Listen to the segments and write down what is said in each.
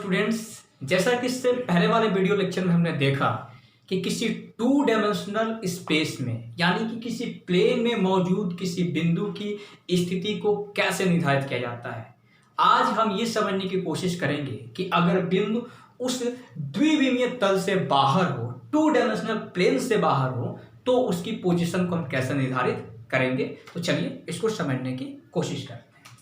Students, जैसा कि इससे पहले वाले वीडियो लेक्चर में हमने देखा कि किसी टू डायमेंशनल स्पेस में यानी कि किसी प्लेन में मौजूद किसी बिंदु की स्थिति को कैसे निर्धारित किया जाता है। आज हम ये समझने की कोशिश करेंगे कि अगर बिंदु उस द्विविमीय तल से बाहर हो, टू डायमेंशनल प्लेन से बाहर हो, तो उसकी पोजीशन को हम कैसे निर्धारित करेंगे। तो चलिए इसको समझने की कोशिश करते हैं।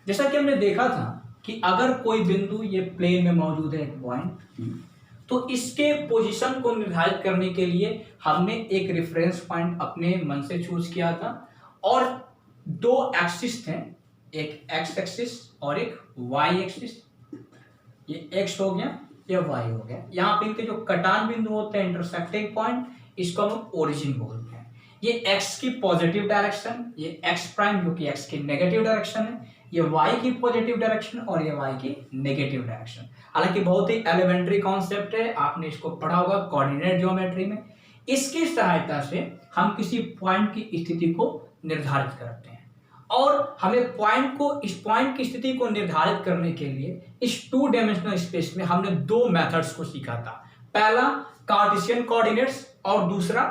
जैसा कि हमने देखा था कि अगर कोई बिंदु ये प्लेन में मौजूद है एक पॉइंट, तो इसके पोजीशन को निर्धारित करने के लिए हमने एक रेफरेंस पॉइंट अपने मन से चूज किया था और दो एक्सिस थे, एक एक्स एक्सिस और एक वाई एक्सिस। ये एक्स हो गया, ये वाई हो गया। यहाँ पे इनके जो कटान बिंदु होते हैं, इंटरसेक्टिंग पॉइंट, इसको हम ओरिजिन बोलते हैं। ये एक्स की पॉजिटिव डायरेक्शन, ये एक्स प्राइम जो कि एक्स की नेगेटिव डायरेक्शन है, ये वाई की पॉजिटिव डायरेक्शन और ये वाई की नेगेटिव डायरेक्शन। हालांकि बहुत ही एलिमेंट्री कॉन्सेप्ट है, आपने इसको पढ़ा होगा कोऑर्डिनेट ज्योमेट्री में। इसकी सहायता से हम किसी पॉइंट की स्थिति को निर्धारित करते हैं और हमें इस पॉइंट की स्थिति को निर्धारित करने के लिए इस टू डायमेंशनल स्पेस में हमने दो मेथड्स को सीखा था। पहला कार्टेशियन कोऑर्डिनेट्स और दूसरा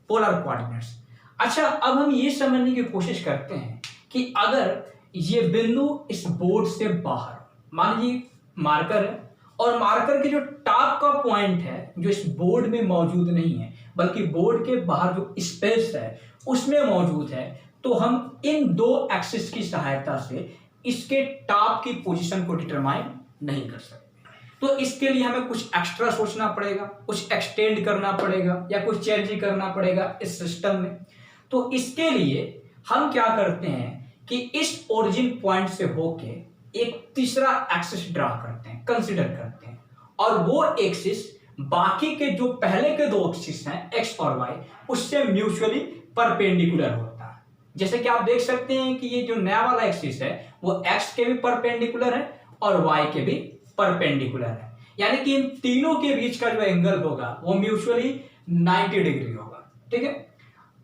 पोलर कोऑर्डिनेट्स। अच्छा, अब हम ये समझने की कोशिश करते हैं कि अगर ये बिंदु इस बोर्ड से बाहर, मान लीजिए मार्कर है और मार्कर के जो टॉप का पॉइंट है जो इस बोर्ड में मौजूद नहीं है बल्कि बोर्ड के बाहर जो स्पेस है उसमें मौजूद है, तो हम इन दो एक्सिस की सहायता से इसके टॉप की पोजीशन को डिटरमाइन नहीं कर सकते। तो इसके लिए हमें कुछ एक्स्ट्रा सोचना पड़ेगा, कुछ एक्सटेंड करना पड़ेगा या कुछ चेंज करना पड़ेगा इस सिस्टम में। तो इसके लिए हम क्या करते हैं कि इस ओरिजिन पॉइंट से होके एक तीसरा एक्सिस ड्रा करते हैं, कंसीडर करते हैं, और वो एक्सिस बाकी के जो पहले के दो एक्सिस हैं एक्स और वाई उससे म्यूचुअली परपेंडिकुलर होता है। जैसे कि आप देख सकते हैं कि ये जो नया वाला एक्सिस है वो एक्स के भी परपेंडिकुलर है और वाई के भी परपेंडिकुलर है, यानी कि इन तीनों के बीच का जो एंगल होगा वो म्यूचुअली 90 डिग्री होगा। ठीक है,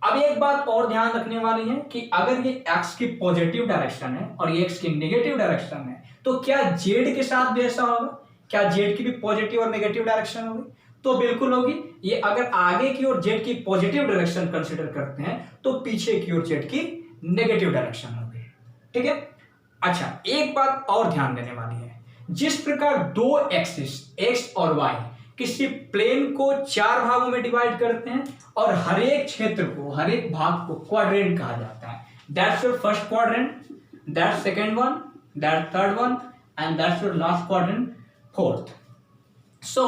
अब एक बात और ध्यान रखने वाली है कि अगर ये x की पॉजिटिव डायरेक्शन है और ये x की नेगेटिव डायरेक्शन है, तो क्या z के साथ भी ऐसा होगा? क्या z की भी पॉजिटिव और नेगेटिव डायरेक्शन होगी? तो बिल्कुल होगी। ये अगर आगे की ओर z की पॉजिटिव डायरेक्शन कंसीडर करते हैं तो पीछे की ओर z की नेगेटिव डायरेक्शन होगी। ठीक है, अच्छा एक बात और ध्यान देने वाली है, जिस प्रकार दो एक्सिस x और y किसी प्लेन को चार भागों में डिवाइड करते हैं और हर एक क्षेत्र को, हर एक भाग को क्वाड्रेंट कहा जाता है। That's your first quadrant, that's second one, that's third one and that's your last quadrant, fourth. So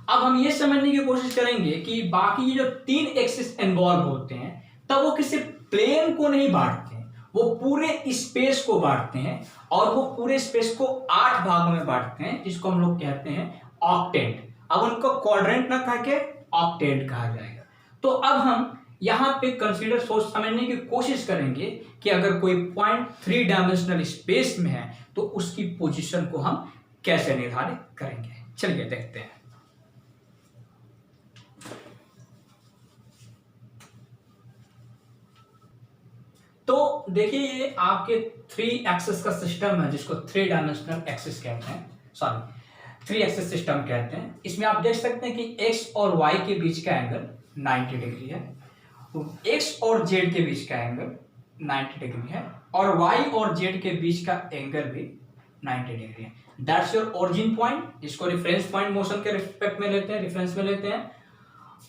अब हम ये समझने की कोशिश करेंगे कि बाकी ये जो तीन एक्सिस इन्वॉल्व होते हैं तब वो किसी प्लेन को नहीं बांटते हैं, वो पूरे स्पेस को बांटते हैं और वो पूरे स्पेस को 8 भागों में बांटते हैं, जिसको हम लोग कहते हैं ऑक्टेंट। अब उनको क्वाड्रेंट ना कह के ऑक्टेंट कहा जाएगा। तो अब हम यहां पे कंसीडर सोच समझने की कोशिश करेंगे कि अगर कोई पॉइंट 3 डायमेंशनल स्पेस में है तो उसकी पोजीशन को हम कैसे निर्धारित करेंगे। चलिए देखते हैं। तो देखिए ये आपके 3 एक्सिस का सिस्टम है जिसको 3 डायमेंशनल एक्सिस कहते हैं, 3 एक्सिस सिस्टम कहते हैं। इसमें आप देख सकते हैं कि x और y के बीच का एंगल 90 डिग्री है, x और z के बीच का एंगल 90 डिग्री है और y और z के बीच का एंगल भी 90 डिग्री है। दैट्स योर ओरिजिन पॉइंट, जिसको रेफरेंस पॉइंट मोशन के रिस्पेक्ट में लेते हैं, रेफरेंस में लेते हैं।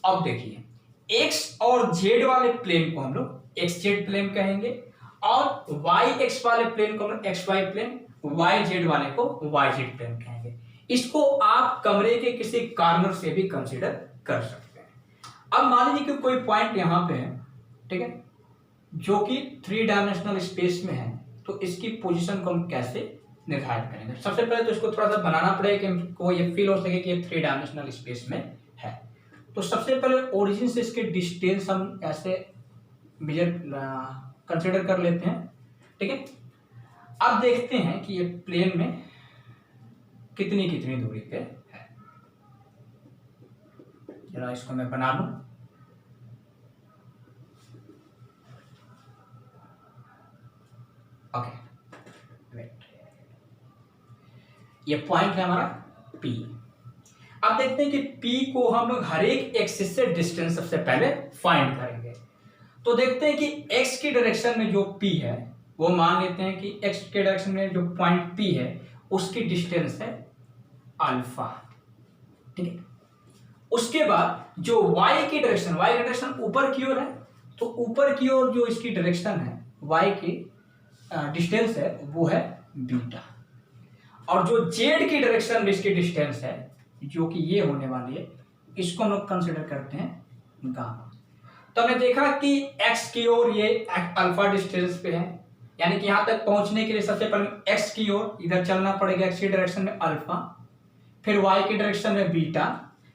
अब देखिए x और z वाले प्लेन को हम लोग xz प्लेन कहेंगे और yx वाले प्लेन को हम लोग xy प्लेन, yz वाले को yz प्लेन कहेंगे। इसको आप कमरे के किसी कॉर्नर से भी कंसीडर कर सकते हैं। अब मान लीजिए कि कोई पॉइंट यहां पे है, ठीक है, जो कि 3 डायमेंशनल स्पेस में है, तो इसकी पोजीशन को हम कैसे निर्धारित करेंगे। सबसे पहले तो इसको थोड़ा सा बनाना पड़ेगा कि हमको ये फील हो सके कि ये 3 डायमेंशनल स्पेस में है। तो सबसे पहले ओरिजिन से इसके डिस्टेंस हम ऐसे मेजर कंसीडर कर लेते हैं। ठीक है, अब देखते हैं कि ये प्लेन में कितनी दूरी पे है। जरा इसको मैं बना लूं। ओके, वेट, ये पॉइंट है हमारा P। अब देखते हैं कि P को हम लोग हर एक एक्सिस से डिस्टेंस सबसे पहले फाइंड करेंगे। तो देखते हैं कि x की डायरेक्शन में जो P है वो मान लेते हैं कि x के डायरेक्शन में जो पॉइंट P है उसकी डिस्टेंस है अल्फा, ठीक है। उसके बाद जो y की डायरेक्शन ऊपर की ओर है, तो ऊपर की ओर जो इसकी डायरेक्शन है y की डिस्टेंस है वो है बीटा, और जो z की डायरेक्शन में इसकी डिस्टेंस है जो कि ये होने वाली है, इसको हम लोग कंसिडर करते हैं गामा। तो हमने देखा कि x की ओर ये अल्फा डिस्टेंस पे है, यानी कि यहां तक पहुंचने के लिए सबसे पहले x की ओर इधर चलना पड़ेगा, x की डायरेक्शन में अल्फा, फिर y की डायरेक्शन में बीटा,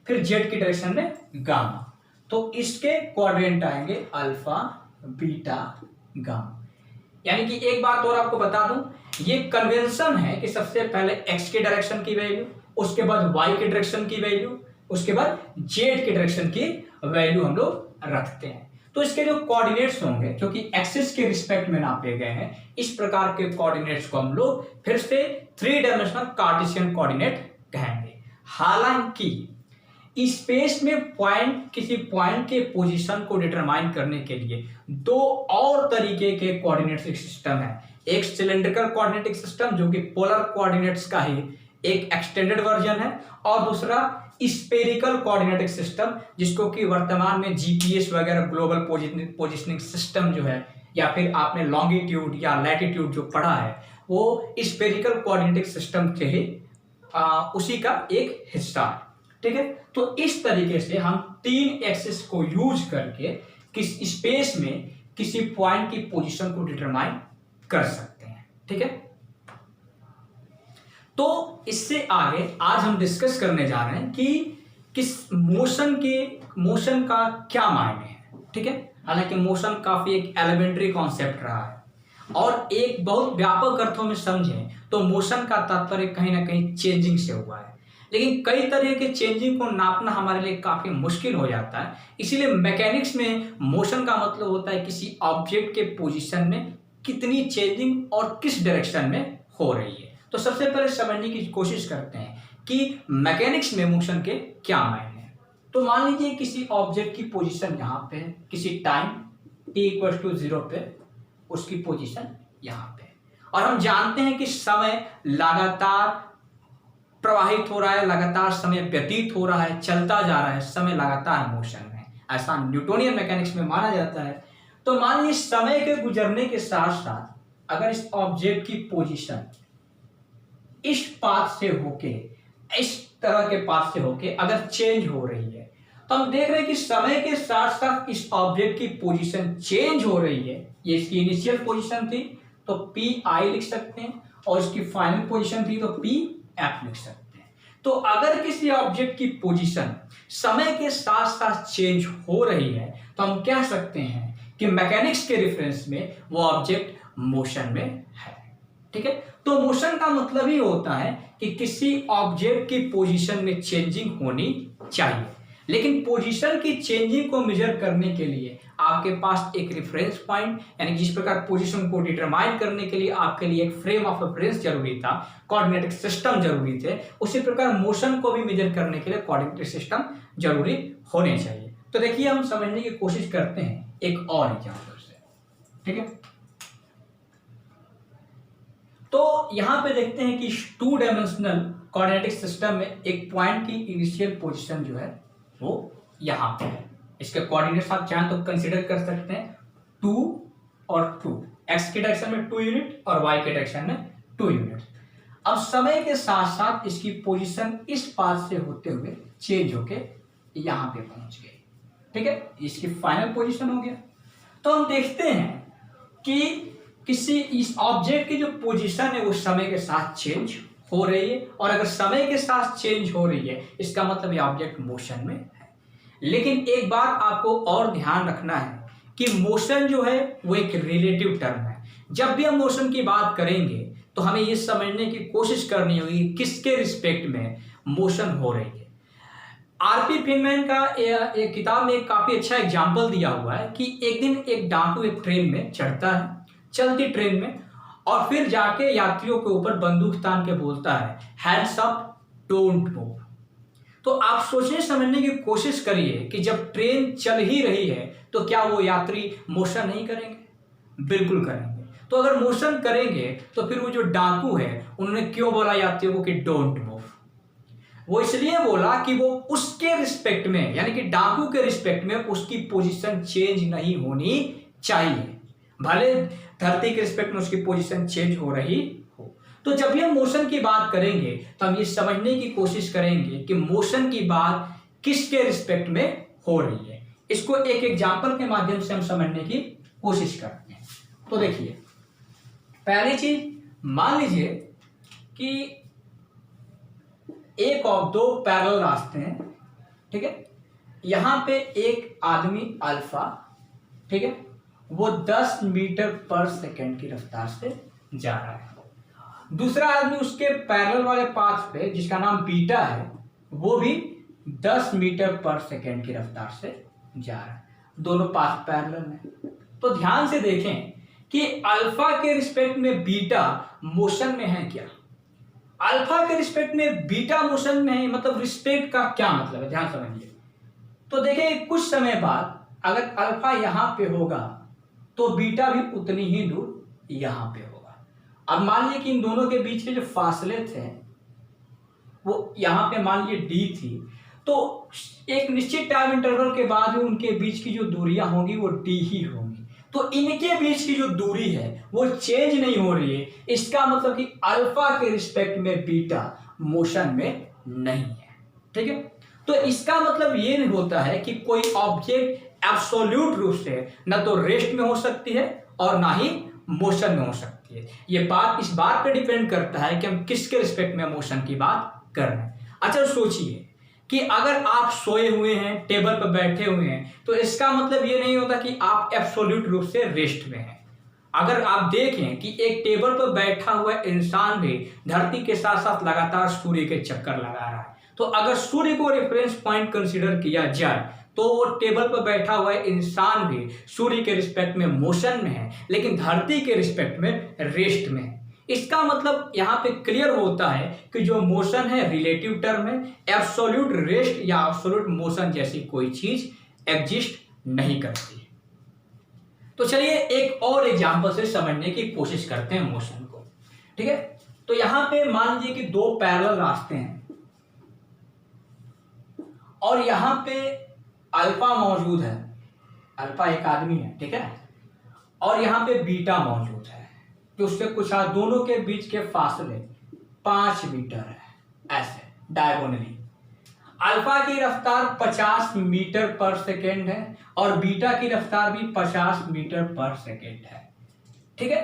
फिर z की डायरेक्शन में गामा। तो इसके क्वाड्रेंट आएंगे अल्फा बीटा गामा। यानी कि एक बात और आपको बता दूं, ये कन्वेंशन है कि सबसे पहले x के डायरेक्शन की वैल्यू, उसके बाद y के डायरेक्शन की वैल्यू, उसके बाद z के डायरेक्शन की वैल्यू हम लोग रखते हैं। तो इसके जो कोऑर्डिनेट्स होंगे जो कि एक्सिस के रिस्पेक्ट में नापे गए हैं, इस प्रकार के कोऑर्डिनेट्स को हम लोग फिर से 3 डायमेंशनल कार्टेशियन कोऑर्डिनेट कहेंगे। हालांकि स्पेस में किसी पॉइंट के पोजीशन को डिटरमाइन करने के लिए 2 और तरीके के कोऑर्डिनेट सिस्टम है। एक सिलेंड्रिकल कोऑर्डिनेटिक सिस्टम जो कि पोलर कोऑर्डिनेट्स का ही एक एक्सटेंडेड वर्जन है, और दूसरा स्पेरिकल कोऑर्डिनेटिक सिस्टम जिसको कि वर्तमान में जीपीएस वगैरह ग्लोबल पोजिशनिंग सिस्टम जो है, या फिर आपने लॉन्गिट्यूड या लैटिट्यूड जो पढ़ा है वो स्पेरिकल कोऑर्डिनेटिक सिस्टम के ही उसी का एक हिस्सा है, ठीक है। तो इस तरीके से हम 3 एक्सिस को यूज करके किस स्पेस में किसी पॉइंट की पोजीशन को डिटरमाइन कर सकते हैं, ठीक है। तो इससे आगे आज हम डिस्कस करने जा रहे हैं कि किस मोशन का क्या मायने है, ठीक है। हालांकि मोशन काफी एक एलिमेंट्री कॉन्सेप्ट रहा है, और एक बहुत व्यापक अर्थों में समझें तो मोशन का तात्पर्य कहीं ना कहीं चेंजिंग से हुआ है, लेकिन कई तरह के चेंजिंग को नापना हमारे लिए काफी मुश्किल हो जाता है। इसीलिए मैकेनिक्स में मोशन का मतलब होता है किसी ऑब्जेक्ट के पोजीशन में कितनी चेंजिंग और किस डायरेक्शन में हो रही है। तो सबसे पहले समझने की कोशिश करते हैं कि मैकेनिक्स में मोशन के क्या मायने हैं। तो मान लीजिए किसी ऑब्जेक्ट की पोजीशन यहाँ पे है, किसी टाइम t=0 पे उसकी पोजीशन यहाँ पे, और हम जानते हैं कि समय लगातार प्रवाहित हो रहा है, लगातार समय व्यतीत हो रहा है, चलता जा रहा है, समय लगातार मोशन में, ऐसा न्यूटोनियन मैकेनिक्स में माना जाता है। तो मान लीजिए समय के गुजरने के साथ साथ अगर इस ऑब्जेक्ट की पोजीशन इस पाथ से होके, इस तरह के पाथ से होके अगर चेंज हो रही है, तो हम देख रहे हैं कि समय के साथ साथ इस ऑब्जेक्ट की पोजीशन चेंज हो रही है। ये इसकी इनिशियल पोजीशन थी तो पी आई लिख सकते हैं, और इसकी फाइनल पोजीशन थी तो पी एफ लिख सकते हैं। तो अगर किसी ऑब्जेक्ट की पोजीशन समय के साथ साथ चेंज हो रही है तो हम कह सकते हैं कि मैकेनिक्स के रेफरेंस में वो ऑब्जेक्ट मोशन में है, ठीक है। तो मोशन का मतलब ही होता है कि किसी ऑब्जेक्ट की पोजीशन में चेंजिंग होनी चाहिए, लेकिन पोजीशन की चेंजिंग को मेजर करने के लिए आपके पास एक रेफरेंस पॉइंट, यानी जिस प्रकार पोजीशन को डिटरमाइन करने के लिए आपके लिए एक फ्रेम ऑफ रेफरेंस जरूरी था, कोऑर्डिनेटिक सिस्टम जरूरी थे, उसी प्रकार मोशन को भी मेजर करने के लिए कोऑर्डिनेटिक सिस्टम जरूरी होने चाहिए। तो देखिए हम समझने की कोशिश करते हैं एक और एग्जांपल से, ठीक है। तो यहां पे देखते हैं कि 2 डायमेंशनल कोऑर्डिनेटिक सिस्टम में एक पॉइंट की इनिशियल पोजीशन जो है वो यहां पे है। इसके कोऑर्डिनेट्स आप चाहें तो कंसीडर कर सकते हैं 2 और 2, x के डायरेक्शन में 2 यूनिट और y के डायरेक्शन में 2 यूनिट। अब समय के साथ साथ इसकी पोजीशन इस पाथ से होते हुए चेंज होके यहां पे पहुंच गई, ठीक है। इसकी फाइनल पोजीशन हो गया। तो हम देखते हैं कि किसी इस ऑब्जेक्ट की जो पोजीशन है वो समय के साथ चेंज हो रही है, और अगर समय के साथ चेंज हो रही है इसका मतलब ये ऑब्जेक्ट मोशन में है। लेकिन एक बात आपको और ध्यान रखना है कि मोशन जो है वो एक रिलेटिव टर्म है। जब भी हम मोशन की बात करेंगे तो हमें ये समझने की कोशिश करनी होगी किसके रिस्पेक्ट में मोशन हो रही है। आरपी फिनमैन का एक किताब में एक काफी अच्छा एग्जाम्पल दिया हुआ है कि एक दिन एक डाकू एक ट्रेन में चढ़ता है, चलती ट्रेन में, और फिर जाके यात्रियों के ऊपर बंदूक तान के बोलता है हैंड्स अप डोंट मूव। तो आप सोचने समझने की कोशिश करिए कि जब ट्रेन चल ही रही है तो क्या वो यात्री मोशन नहीं करेंगे? बिल्कुल करेंगे। तो अगर मोशन करेंगे तो फिर वो जो डाकू है उन्होंने क्यों बोला यात्रियों को कि डोंट मूव? वो इसलिए बोला कि वो उसके रिस्पेक्ट में, यानी कि डाकू के रिस्पेक्ट में उसकी पोजीशन चेंज नहीं होनी चाहिए, भले धरती के रिस्पेक्ट में उसकी पोजीशन चेंज हो रही हो। तो जब भी हम मोशन की बात करेंगे तो हम ये समझने की कोशिश करेंगे कि मोशन की बात किसके रिस्पेक्ट में हो रही है। इसको एक एग्जाम्पल के माध्यम से हम समझने की कोशिश करते हैं। तो देखिए, पहली चीज मान लीजिए कि एक और दो पैरेलल रास्ते हैं, ठीक है। यहां पे एक आदमी अल्फा, ठीक है, वो 10 मीटर पर सेकेंड की रफ्तार से जा रहा है। दूसरा आदमी उसके पैरेलल वाले पाथ पे जिसका नाम बीटा है वो भी 10 मीटर पर सेकेंड की रफ्तार से जा रहा है। दोनों पाथ पैरेलल हैं। तो ध्यान से देखें कि अल्फा के रिस्पेक्ट में बीटा मोशन में है क्या? अल्फा के रिस्पेक्ट में बीटा मोशन में है, मतलब रिस्पेक्ट का क्या मतलब है, ध्यान समझिए। तो देखिए, कुछ समय बाद अगर अल्फा यहां पे होगा तो बीटा भी उतनी ही दूर यहां पे होगा। अब मान लीजिए कि इन दोनों के बीच के जो फासले थे वो यहां पे मान लीजिए डी थी, तो एक निश्चित टाइम इंटरवल के बाद उनके बीच की जो दूरियां होंगी वो डी ही होंगी। तो इनके बीच की जो दूरी है वो चेंज नहीं हो रही है। इसका मतलब कि अल्फा के रिस्पेक्ट में बीटा मोशन में नहीं है, ठीक है। तो इसका मतलब ये नहीं होता है कि कोई ऑब्जेक्ट एब्सोल्यूट रूप से न तो रेस्ट में हो सकती है और ना ही मोशन में हो सकती है। ये बात इस बात पे डिपेंड करता है कि हम किसके रिस्पेक्ट में मोशन की बात कर रहे हैं। अच्छा, सोचिए कि अगर आप सोए हुए हैं, टेबल पर बैठे हुए हैं, तो इसका मतलब ये नहीं होता कि आप एब्सोल्यूट रूप से रेस्ट में हैं। अगर आप देखें कि एक टेबल पर बैठा हुआ इंसान भी धरती के साथ साथ लगातार सूर्य के चक्कर लगा रहा है, तो अगर सूर्य को रेफरेंस पॉइंट कंसीडर किया जाए तो वो टेबल पर बैठा हुआ इंसान भी सूर्य के रिस्पेक्ट में मोशन में है, लेकिन धरती के रिस्पेक्ट में रेस्ट में है। इसका मतलब यहाँ पे क्लियर होता है कि जो मोशन है रिलेटिव टर्म है, एब्सोल्यूट रेस्ट या एब्सोल्यूट मोशन जैसी कोई चीज एग्जिस्ट नहीं करती। तो चलिए एक और एग्जांपल से समझने की कोशिश करते हैं मोशन को, ठीक है। तो यहाँ पे मान लीजिए कि दो पैरेलल रास्ते हैं और यहाँ पे अल्फा मौजूद है, अल्फा एक आदमी है, ठीक है, और यहाँ पे बीटा मौजूद है तो उससे कुछ दोनों के बीच के फासले 5 मीटर है, ऐसे डायगोनली। अल्फा की रफ्तार 50 मीटर पर सेकेंड है और बीटा की रफ्तार भी 50 मीटर पर सेकेंड है, ठीक है।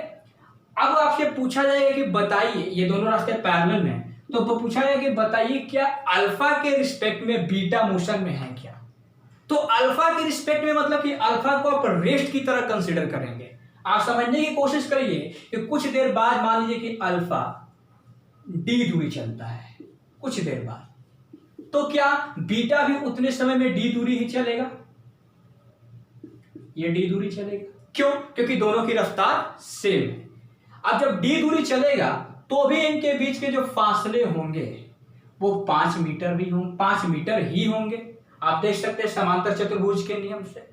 अब आपसे पूछा जाएगा कि बताइए, ये दोनों रास्ते पैरेलल हैं, तो पूछा जाएगा कि बताइए क्या अल्फा के रिस्पेक्ट में बीटा मोशन में है क्या? तो अल्फा के रिस्पेक्ट में मतलब कि अल्फा को आप रेस्ट की तरह कंसीडर करेंगे। आप समझने की कोशिश करिए कि कुछ देर बाद मान लीजिए कि अल्फा डी दूरी चलता है, कुछ देर बाद, तो क्या बीटा भी उतने समय में डी दूरी ही चलेगा? ये डी दूरी चलेगा। क्यों? क्योंकि दोनों की रफ्तार सेम है। अब जब डी दूरी चलेगा तो भी इनके बीच के जो फासले होंगे वो 5 मीटर भी होंगे, 5 मीटर ही होंगे। आप देख सकते हैं समांतर चतुर्भुज के नियम से।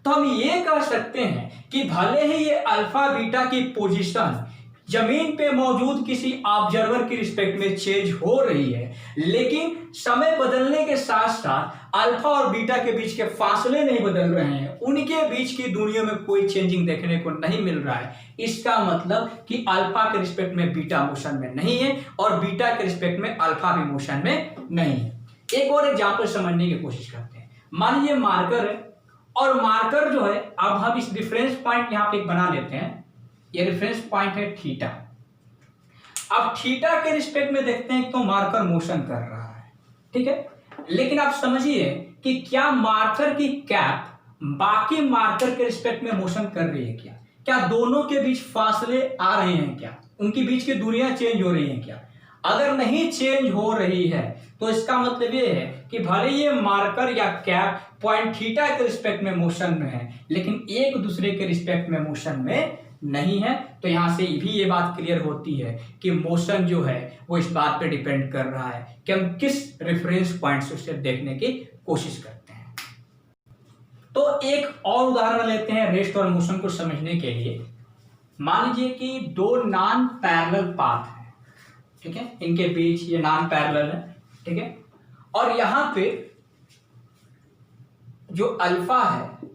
तो हम ये कह सकते हैं कि भले ही ये अल्फा बीटा की पोजीशन जमीन पे मौजूद किसी ऑब्जर्वर की रिस्पेक्ट में चेंज हो रही है, लेकिन समय बदलने के साथ साथ अल्फा और बीटा के बीच के फासले नहीं बदल रहे हैं, उनके बीच की दूरियों में कोई चेंजिंग देखने को नहीं मिल रहा है। इसका मतलब कि अल्फा के रिस्पेक्ट में बीटा मोशन में नहीं है और बीटा के रिस्पेक्ट में अल्फा भी मोशन में नहीं है। एक और एग्जाम्पल समझने की कोशिश करते हैं। मान लीजिए मार्कर है और मार्कर जो है, अब हम इस रिफरेंस पॉइंट यहां पे एक बना लेते हैं। ये रेफरेंस पॉइंट है थीटा। अब थीटा के रिस्पेक्ट में देखते हैं तो मार्कर मोशन कर रहा है, ठीक है, लेकिन आप समझिए कि क्या मार्कर की कैप बाकी मार्कर के रिस्पेक्ट में मोशन कर रही है क्या? क्या दोनों के बीच फासले आ रहे हैं क्या? उनकी बीच की दूरियां चेंज हो रही हैं क्या? अगर नहीं चेंज हो रही है तो इसका मतलब ये है कि भले ये मार्कर या कैप पॉइंट थीटा के रिस्पेक्ट में मोशन में है, लेकिन एक दूसरे के रिस्पेक्ट में मोशन में नहीं है। तो यहाँ से भी ये बात क्लियर होती है कि मोशन जो है वो इस बात पे डिपेंड कर रहा है कि हम किस रेफरेंस पॉइंट से उसे देखने की कोशिश करते हैं। तो एक और उदाहरण लेते हैं रेस्ट और मोशन को समझने के लिए। मान लीजिए कि दो नॉन पैरेलल पाथ है, ठीक है, इनके बीच ये नॉन पैरेलल है, ठीक है, और यहां पे जो अल्फा है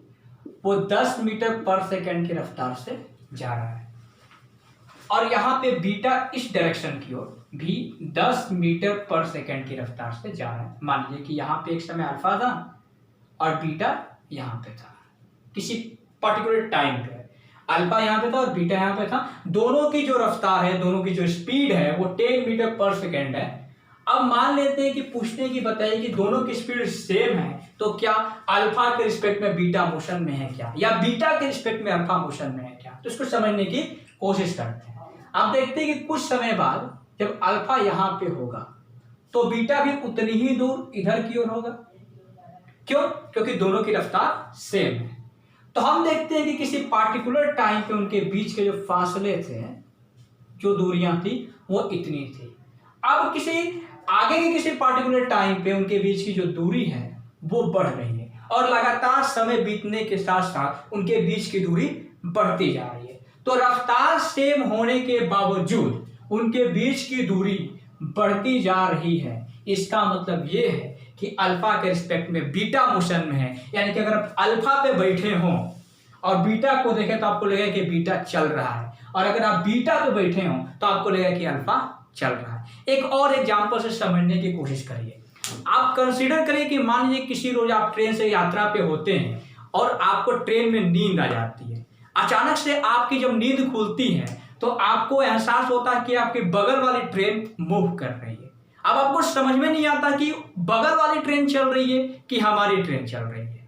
वो 10 मीटर पर सेकंड की रफ्तार से जा रहा है और यहां पे बीटा इस डायरेक्शन की ओर भी 10 मीटर पर सेकंड की रफ्तार से जा रहा है। मान लीजिए कि यहां पे एक समय अल्फा था और बीटा यहां पे था, किसी पर्टिकुलर टाइम पे अल्फा यहां पे था और बीटा यहां पे था। दोनों की जो रफ्तार है, दोनों की जो स्पीड है वो 10 मीटर पर सेकेंड है। अब मान लेते हैं कि पूछने की बताइए कि दोनों की स्पीड सेम है, तो क्या अल्फा के रिस्पेक्ट में बीटा मोशन में है क्या, या बीटा के रिस्पेक्ट में अल्फा मोशन में है क्या। तो इसको समझने की कोशिश करते हैं। आप देखते हैं कि कुछ समय बाद जब अल्फा यहां पे होगा तो बीटा भी उतनी ही दूर इधर की ओर होगा। क्यों? क्योंकि दोनों की रफ्तार सेम है। तो हम देखते हैं कि किसी पार्टिकुलर टाइम पे उनके बीच के जो फासले थे, जो दूरियां थी, वो इतनी थी। अब किसी आगे के किसी पार्टिकुलर टाइम पे उनके बीच की जो दूरी है वो बढ़ रही है और लगातार समय बीतने के साथ साथ उनके बीच की दूरी बढ़ती जा रही है। तो रफ्तार सेम होने के बावजूद उनके बीच की दूरी बढ़ती जा रही है। इसका मतलब ये है कि अल्फा के रिस्पेक्ट में बीटा मोशन में है। यानी कि अगर आप अल्फा पे बैठे हों और बीटा को देखें तो आपको लगेगा कि बीटा चल रहा है, और अगर आप बीटा पे बैठे हों तो आपको लगेगा कि अल्फा चल रहा है। एक और एग्जांपल से समझने की कोशिश करिए। आप कंसीडर करिए कि मान लीजिए किसी रोज आप ट्रेन से यात्रा पे होते हैं और आपको ट्रेन में नींद आ जाती है। अचानक से आपकी जब नींद खुलती है तो आपको एहसास होता है कि आपकी बगल वाली ट्रेन मूव कर रही है। अब आपको समझ में नहीं आता कि बगल वाली ट्रेन चल रही है कि हमारी ट्रेन चल रही है।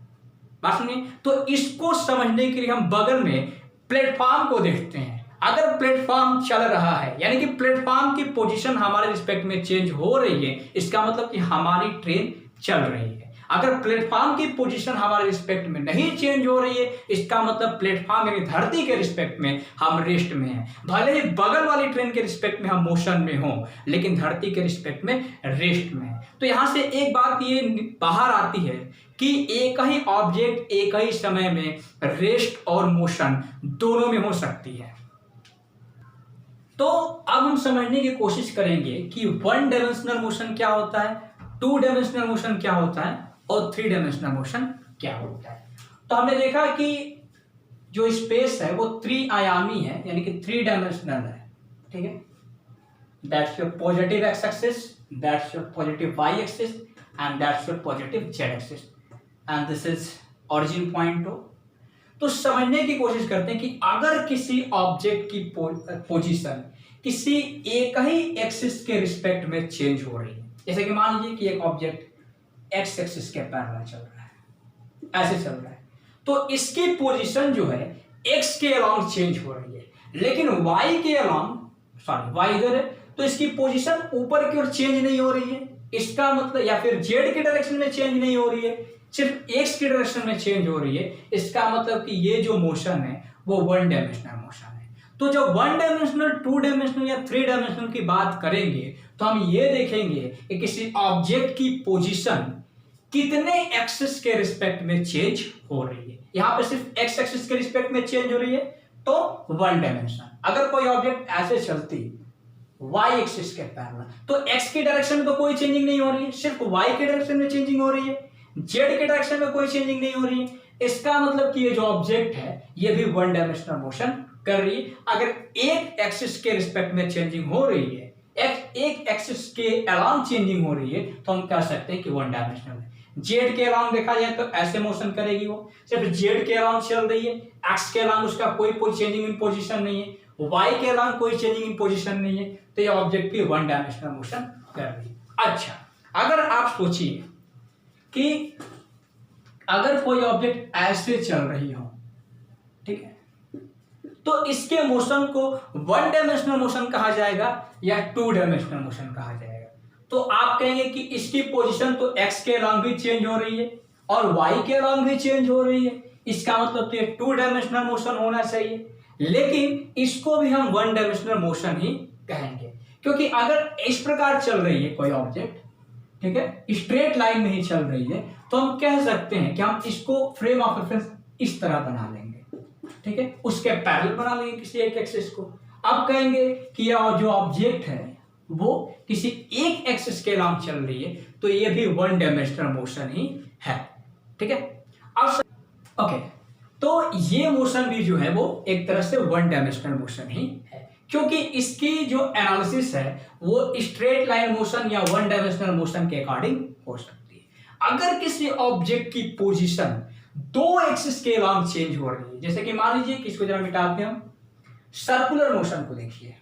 बात सुनिए, तो इसको समझने के लिए हम बगल में प्लेटफॉर्म को देखते हैं। अगर प्लेटफॉर्म चल रहा है यानी कि प्लेटफॉर्म की पोजीशन हमारे रिस्पेक्ट में चेंज हो रही है, इसका मतलब कि हमारी ट्रेन चल रही है। अगर प्लेटफॉर्म की पोजीशन हमारे रिस्पेक्ट में नहीं चेंज हो रही है, इसका मतलब प्लेटफॉर्म यानी धरती के रिस्पेक्ट में हम रेस्ट में हैं। भले ही बगल वाली ट्रेन के रिस्पेक्ट में हम मोशन में हों, लेकिन धरती के रिस्पेक्ट में रेस्ट में है। तो यहां से एक बात ये बाहर आती है कि एक ही ऑब्जेक्ट एक ही समय में रेस्ट और मोशन दोनों में हो सकती है। तो अब हम समझने की कोशिश करेंगे कि 1 डायमेंशनल मोशन क्या होता है, 2 डायमेंशनल मोशन क्या होता है और 3 डायमेंशनल मोशन क्या होता है। तो हमने देखा कि जो स्पेस है वो 3 आयामी है, यानी कि 3 डायमेंशनल है, ठीक है। That's your positive x axis, that's your positive y axis and that's your positive z axis, and this is origin point O। तो समझने की कोशिश करते हैं कि अगर किसी ऑब्जेक्ट की पोजीशन किसी एक ही एक्सिस के रिस्पेक्ट में चेंज हो रही है, जैसे कि मान लीजिए कि एक ऑब्जेक्ट एक्स एक्सिस के पैरेलल चल रहा है, ऐसे चल रहा है, तो इसकी पोजीशन जो है एक्स के अलोंग चेंज हो रही है, लेकिन वाई के अलोंग, सॉरी वाई इधर है, तो इसकी पोजीशन ऊपर की ओर चेंज नहीं हो रही है। इसका मतलब, या फिर जेड के डायरेक्शन में चेंज नहीं हो रही है, सिर्फ एक्स की डायरेक्शन में चेंज हो रही है। इसका मतलब कि ये जो मोशन है वो 1 डायमेंशनल मोशन है। तो जब 1 डायमेंशनल, 2 डायमेंशनल या 3 डायमेंशनल की बात करेंगे तो हम ये देखेंगे कि किसी ऑब्जेक्ट की पोजीशन कितने एक्सिस के रिस्पेक्ट में चेंज हो रही है। यहां पे सिर्फ एक्स एक्सिस के रिस्पेक्ट में चेंज हो रही है तो 1 डायमेंशनल। अगर कोई ऑब्जेक्ट ऐसे चलती वाई एक्सिस के पैरेलल, तो एक्स की डायरेक्शन में तो कोई चेंजिंग नहीं हो रही है, सिर्फ वाई के डायरेक्शन में चेंजिंग हो रही है, जेड के डायरेक्शन में कोई चेंजिंग नहीं हो रही है। इसका मतलब कि ये जो ऑब्जेक्ट है ये भी 1 डायमेंशनल मोशन कर रही है। अगर एक एक्सिस के रिस्पेक्ट में चेंजिंग हो रही है, एक एक्सिस के अलोंग चेंजिंग हो रही है, तो हम कह सकते हैं कि 1 डायमेंशनल है। जेड के अलोंग देखा जाए तो ऐसे मोशन करेगी, वो सिर्फ जेड के अलोंग चल रही है, एक्स के अलोंग उसका कोई चेंजिंग इन पोजीशन नहीं है, वाई के अलोंग कोई चेंजिंग इन पोजीशन नहीं है, तो ये ऑब्जेक्ट भी 1 डायमेंशनल मोशन कर रही है। अच्छा, अगर आप सोचिए कि अगर कोई ऑब्जेक्ट ऐसे चल रही हो, ठीक है, तो इसके मोशन को 1 डायमेंशनल मोशन कहा जाएगा या 2 डायमेंशनल मोशन कहा जाएगा। तो आप कहेंगे कि इसकी पोजीशन तो एक्स के अलोंग भी चेंज हो रही है और वाई के अलोंग भी चेंज हो रही है, इसका मतलब तो ये 2 डायमेंशनल मोशन होना चाहिए। लेकिन इसको भी हम वन डायमेंशनल मोशन ही कहेंगे, क्योंकि अगर इस प्रकार चल रही है कोई ऑब्जेक्ट, ठीक है, स्ट्रेट लाइन में ही चल रही है, तो हम कह सकते हैं कि हम इसको फ्रेम ऑफ रेफरेंस इस तरह बना लेंगे, ठीक है, उसके पैरेलल बना लेंगे किसी एक एक्सिस को। अब कहेंगे कि यह जो ऑब्जेक्ट है वो किसी एक एक्सिस के अलावा चल रही है, तो ये भी वन डायमेंशनल मोशन ही है, ठीक है। अब ओके, तो ये मोशन भी जो है वो एक तरह से वन डायमेंशनल मोशन ही है, क्योंकि इसकी जो एनालिसिस है वो स्ट्रेट लाइन मोशन या वन डायमेंशनल मोशन के अकॉर्डिंग हो सकती है। अगर किसी ऑब्जेक्ट की पोजीशन दो एक्सिस के अलावा चेंज हो रही है, जैसे कि मान लीजिए कि इसको जरा मिटाते हैं हम, सर्कुलर मोशन को देखिए।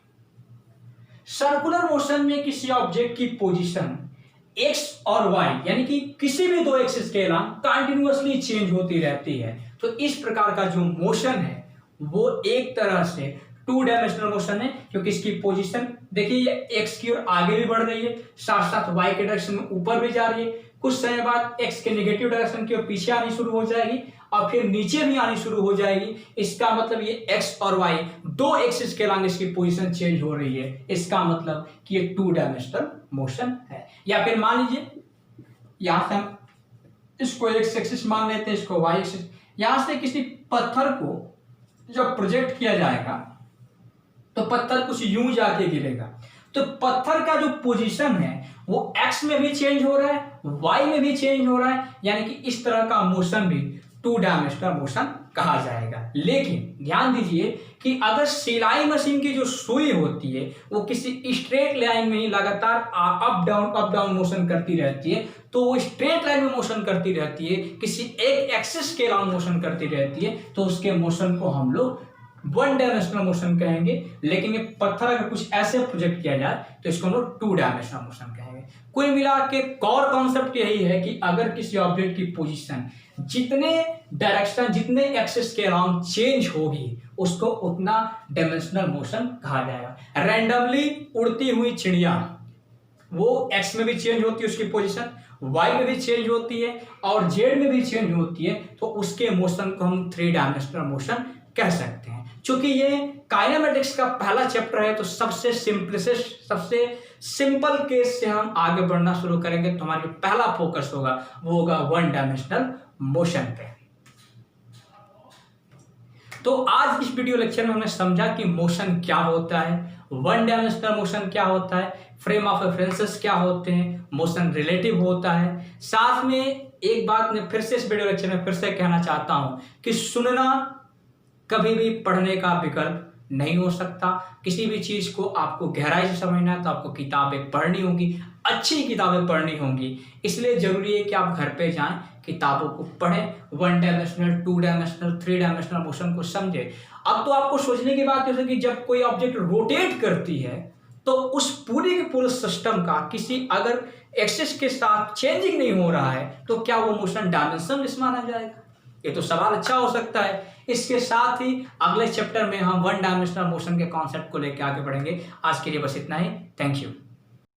सर्कुलर मोशन में किसी ऑब्जेक्ट की पोजीशन एक्स और वाई यानी कि किसी भी दो एक्सिस के अलावा कंटिन्यूअसली चेंज होती रहती है, तो इस प्रकार का जो मोशन है वो एक तरह से टू डायमेंशनल मोशन है, क्योंकि इसकी पोजीशन देखिए ये एक्स की ओर आगे भी बढ़ रही है, साथ साथ वाई के डायरेक्शन में ऊपर भी जा रही है, कुछ समय बाद एक्स के नेगेटिव डायरेक्शन की ओर पीछे आनी शुरू हो जाएगी और फिर नीचे भी आनी शुरू हो जाएगी। इसका मतलब ये एक्स और वाई दो एक्सिस के अलावा इसकी पोजीशन चेंज हो रही है, इसका मतलब कि ये टू डायमेंशनल मोशन है। या फिर मान लीजिए यहां से हम इसको एक्स एक्सिस मान लेते हैं, इसको वाई एक्सिस, यहां से किसी पत्थर को जब प्रोजेक्ट किया जाएगा तो पत्थर कुछ यूं जाके गिरेगा, तो पत्थर का जो पोजीशन है वो एक्स में भी चेंज हो रहा है, वाई में भी चेंज हो रहा है, यानी कि इस तरह का मोशन भी टू डायमेंशनल मोशन कहा जाएगा। लेकिन ध्यान दीजिए कि अगर सिलाई मशीन की जो सुई होती है वो किसी स्ट्रेट लाइन में ही लगातार अप डाउन मोशन करती रहती है, तो वो स्ट्रेट लाइन में मोशन करती रहती है, किसी एक एक्सिस के अलावा मोशन करती रहती है, तो उसके मोशन को हम लोग वन डायमेंशनल मोशन कहेंगे। लेकिन ये पत्थर अगर कुछ ऐसे प्रोजेक्ट किया जाए तो इसको हम लोग टू डायमेंशनल मोशन कहेंगे। कुल मिला के कोर कॉन्सेप्ट यही है कि अगर किसी ऑब्जेक्ट की पोजीशन जितने डायरेक्शन जितने एक्सिस के अलावा चेंज होगी उसको उतना डायमेंशनल मोशन कहा जाएगा। रैंडमली उड़ती हुई चिड़िया वो एक्स में भी चेंज होती है उसकी पोजीशन, वाई में भी चेंज होती है और जेड में भी चेंज होती है, तो उसके मोशन को हम थ्री डायमेंशनल मोशन कह सकते हैं। चूंकि ये काइनेमेटिक्स का पहला चैप्टर है तो सबसे सिंपलेस्ट सबसे सिंपल केस से हम आगे बढ़ना शुरू करेंगे, तो हमारा पहला फोकस होगा वो होगा वन डायमेंशनल मोशन पे। तो आज इस वीडियो लेक्चर में हमने समझा कि मोशन क्या होता है, वन डायमेंशनल मोशन क्या होता है, फ्रेम ऑफ रेफरेंसेस क्या होते हैं, मोशन रिलेटिव होता है। साथ में एक बात मैं फिर से इस वीडियो लेक्चर में फिर से कहना चाहता हूं कि सुनना कभी भी पढ़ने का विकल्प नहीं हो सकता। किसी भी चीज को आपको गहराई से समझना है तो आपको किताबें पढ़नी होंगी, अच्छी किताबें पढ़नी होंगी। इसलिए जरूरी है कि आप घर पे जाएं, किताबों को पढ़ें, one dimensional, two dimensional, three dimensional motion को समझें। अब तो आपको सोचने की बात है कि जब कोई ऑब्जेक्ट रोटेट करती है तो उस पूरे के पूरे सिस्टम का किसी अगर एक्सिस के साथ चेंजिंग नहीं हो रहा है तो क्या वो मोशन डायमेंशनलेस माना जाएगा? ये तो सवाल अच्छा हो सकता है। इसके साथ ही अगले चैप्टर में हम वन डायमेंशनल मोशन के कॉन्सेप्ट को लेकर आगे बढ़ेंगे। आज के लिए बस इतना ही। Thank you.